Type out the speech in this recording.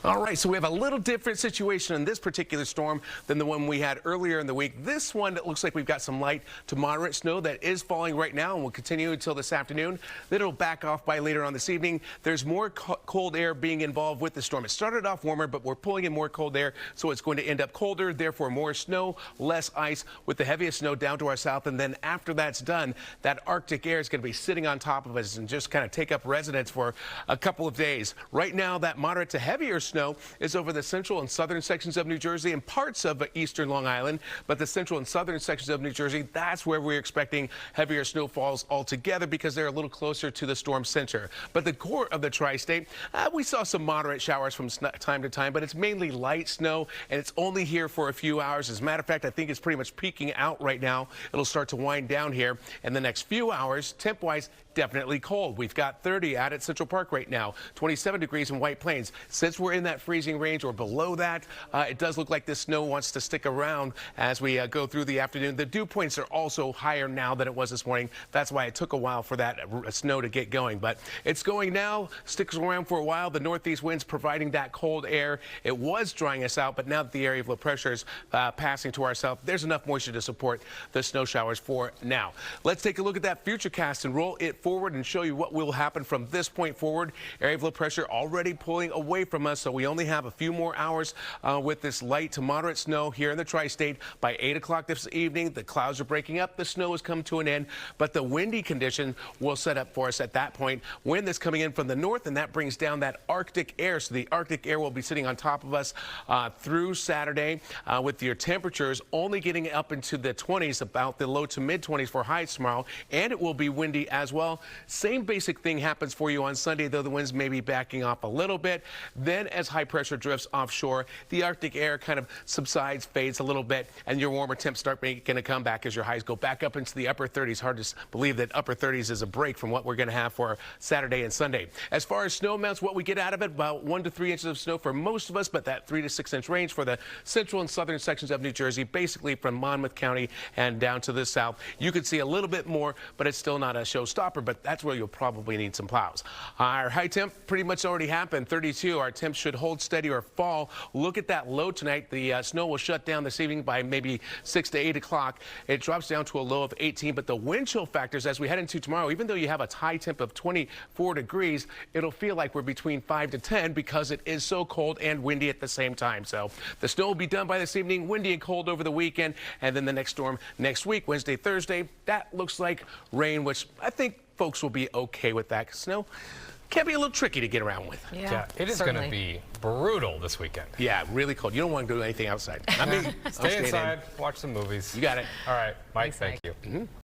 All right, so we have a little different situation in this particular storm than the one we had earlier in the week. This one, it looks like we've got some light to moderate snow that is falling right now and will continue until this afternoon. Then it'll back off by later on this evening. There's more cold air being involved with the storm. It started off warmer, but we're pulling in more cold air, so it's going to end up colder, therefore more snow, less ice, with the heaviest snow down to our south. And then after that's done, that Arctic air is going to be sitting on top of us and just kind of take up residence for a couple of days. Right now, that moderate to heavier snow is over the central and southern sections of New Jersey and parts of eastern Long Island, but the central and southern sections of New Jersey, that's where we're expecting heavier snowfalls altogether because they're a little closer to the storm center. But the core of the tri-state, we saw some moderate showers from time to time, but it's mainly light snow, and it's only here for a few hours. As a matter of fact, I think it's pretty much peaking out right now. It'll start to wind down here in the next few hours. Temp-wise, definitely cold. We've got 30 out at Central Park right now, 27 degrees in White Plains. Since we're in that freezing range or below that, it does look like this snow wants to stick around as we go through the afternoon. The dew points are also higher now than it was this morning. That's why it took a while for that snow to get going, but it's going now, sticks around for a while. The northeast winds providing that cold air. It was drying us out, but now that the area of low pressure is passing to our south, there's enough moisture to support the snow showers for now. Let's take a look at that future cast and roll it forward and show you what will happen from this point forward. Area of low pressure already pulling away from us, so we only have a few more hours with this light to moderate snow here in the tri-state. By 8 o'clock this evening, the clouds are breaking up, the snow has come to an end, but the windy condition will set up for us at that point. Wind that's coming in from the north, and that brings down that Arctic air, so the Arctic air will be sitting on top of us through Saturday with your temperatures only getting up into the 20s, about the low to mid 20s for highs tomorrow, and it will be windy as well. Same basic thing happens for you on Sunday, though the winds may be backing off a little bit. Then as high pressure drifts offshore, the Arctic air kind of subsides, fades a little bit, and your warmer temps start making a comeback as your highs go back up into the upper 30s. Hard to believe that upper 30s is a break from what we're going to have for Saturday and Sunday. As far as snow amounts, what we get out of it, about 1 to 3 inches of snow for most of us, but that 3 to 6 inch range for the central and southern sections of New Jersey, basically from Monmouth County and down to the south. You could see a little bit more, but it's still not a showstopper, but that's where you'll probably need some plows. Our high temp pretty much already happened, 32. Our temps should hold steady or fall. Look at that low tonight. The snow will shut down this evening by maybe 6 to 8 o'clock. It drops down to a low of 18, but the wind chill factors as we head into tomorrow, even though you have a high temp of 24 degrees, it'll feel like we're between 5 to 10 because it is so cold and windy at the same time. So the snow will be done by this evening, windy and cold over the weekend, and then the next storm next week, Wednesday, Thursday, that looks like rain, which I think folks will be okay with that. Snow can be a little tricky to get around with. Yeah, it is going to be brutal this weekend. Yeah, really cold. You don't want to do anything outside. I mean, stay inside, watch some movies. You got it. All right, Mike, thank you.